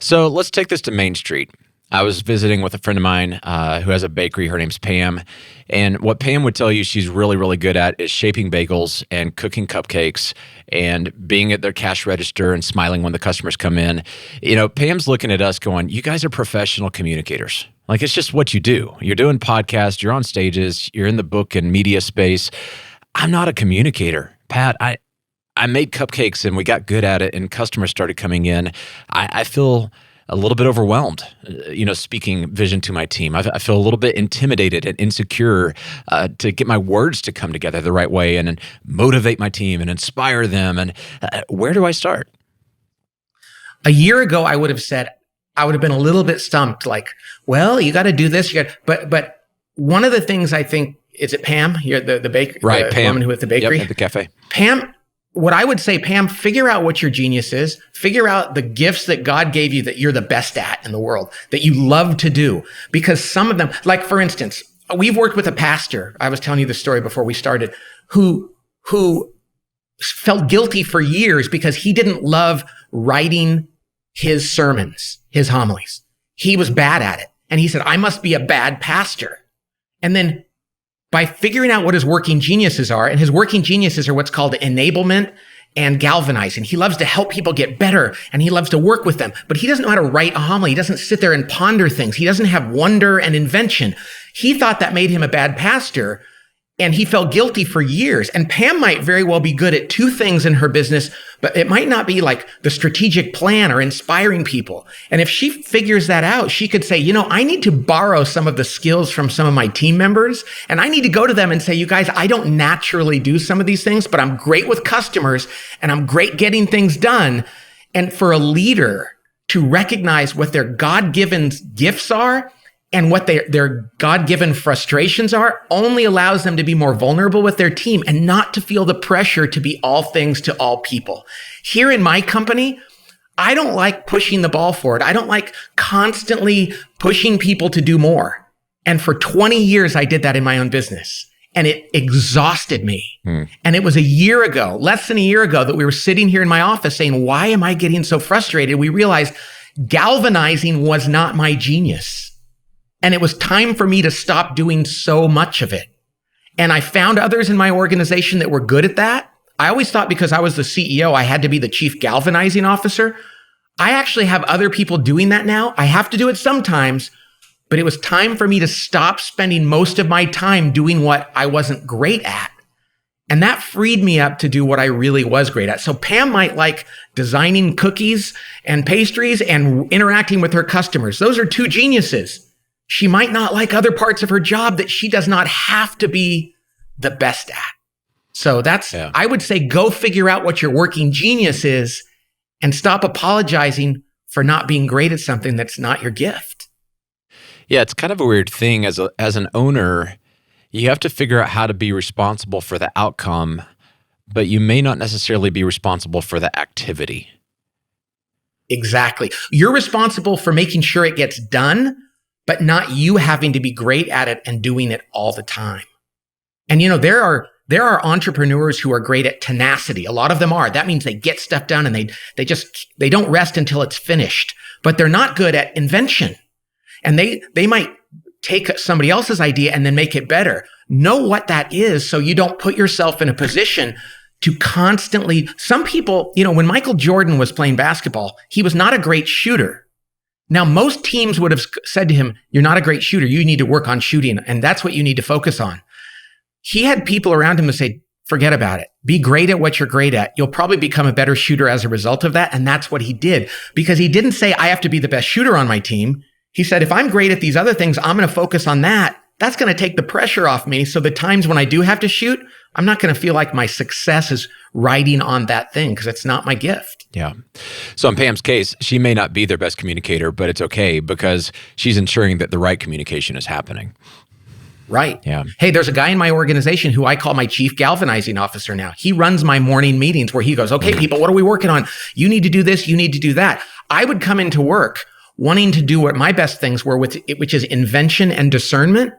So let's take this to Main Street. I was visiting with a friend of mine who has a bakery. Her name's Pam. And what Pam would tell you she's really, really good at is shaping bagels and cooking cupcakes and being at their cash register and smiling when the customers come in. Pam's looking at us going, you guys are professional communicators. Like, it's just what you do. You're doing podcasts, you're on stages, you're in the book and media space. I'm not a communicator. Pat, I made cupcakes and we got good at it and customers started coming in. I feel a little bit overwhelmed, speaking vision to my team. I feel a little bit intimidated and insecure to get my words to come together the right way and motivate my team and inspire them. And where do I start? A year ago, I would have been a little bit stumped, like, well, you got to do this. But one of the things I think, is it Pam? You're the baker, right? Pam, woman who at the bakery, at the cafe. Pam. What I would say, Pam, figure out what your genius is. Figure out the gifts that God gave you that you're the best at in the world, that you love to do. Because some of them, like for instance, we've worked with a pastor. I was telling you the story before we started, who felt guilty for years because he didn't love writing his sermons, his homilies. He was bad at it. And he said, I must be a bad pastor. And then by figuring out what his working geniuses are, and his working geniuses are what's called enablement and galvanizing. He loves to help people get better and he loves to work with them, but he doesn't know how to write a homily. He doesn't sit there and ponder things. He doesn't have wonder and invention. He thought that made him a bad pastor and he felt guilty for years. And Pam might very well be good at two things in her business, but it might not be like the strategic plan or inspiring people. And if she figures that out, she could say, I need to borrow some of the skills from some of my team members. And I need to go to them and say, you guys, I don't naturally do some of these things, but I'm great with customers and I'm great getting things done. And for a leader to recognize what their God-given gifts are and what their God-given frustrations are only allows them to be more vulnerable with their team and not to feel the pressure to be all things to all people. Here in my company, I don't like pushing the ball forward. I don't like constantly pushing people to do more. And for 20 years, I did that in my own business. And it exhausted me. And it was less than a year ago, that we were sitting here in my office saying, why am I getting so frustrated? We realized galvanizing was not my genius. And it was time for me to stop doing so much of it. And I found others in my organization that were good at that. I always thought because I was the CEO, I had to be the chief galvanizing officer. I actually have other people doing that now. I have to do it sometimes, but it was time for me to stop spending most of my time doing what I wasn't great at. And that freed me up to do what I really was great at. So Pam might like designing cookies and pastries and interacting with her customers. Those are two geniuses. She might not like other parts of her job that she does not have to be the best at. So I would say, go figure out what your working genius is and stop apologizing for not being great at something that's not your gift. Yeah, it's kind of a weird thing as an owner. You have to figure out how to be responsible for the outcome, but you may not necessarily be responsible for the activity. Exactly. You're responsible for making sure it gets done, but not you having to be great at it and doing it all the time. And there are entrepreneurs who are great at tenacity. A lot of them are. That means they get stuff done and they don't rest until it's finished. But they're not good at invention. And they might take somebody else's idea and then make it better. Know what that is so you don't put yourself in a position to constantly. Some people, when Michael Jordan was playing basketball, he was not a great shooter. Now, most teams would have said to him, you're not a great shooter. You need to work on shooting. And that's what you need to focus on. He had people around him to say, forget about it. Be great at what you're great at. You'll probably become a better shooter as a result of that. And that's what he did, because he didn't say, I have to be the best shooter on my team. He said, if I'm great at these other things, I'm going to focus on that. That's going to take the pressure off me. So the times when I do have to shoot, I'm not going to feel like my success is riding on that thing because it's not my gift. Yeah. So in Pam's case, she may not be their best communicator, but it's okay because she's ensuring that the right communication is happening. Right. Yeah. Hey, there's a guy in my organization who I call my chief galvanizing officer now. He runs my morning meetings where he goes, okay, people, what are we working on? You need to do this. You need to do that. I would come into work wanting to do what my best things were, which is invention and discernment.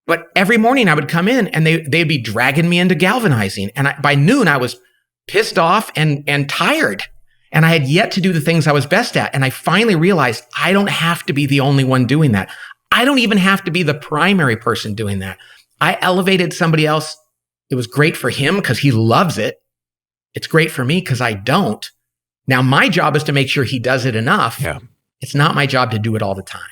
But every morning I would come in and they'd be dragging me into galvanizing. And by noon I was pissed off and tired. And I had yet to do the things I was best at. And I finally realized I don't have to be the only one doing that. I don't even have to be the primary person doing that. I elevated somebody else. It was great for him because he loves it. It's great for me because I don't. Now, my job is to make sure he does it enough. Yeah. It's not my job to do it all the time.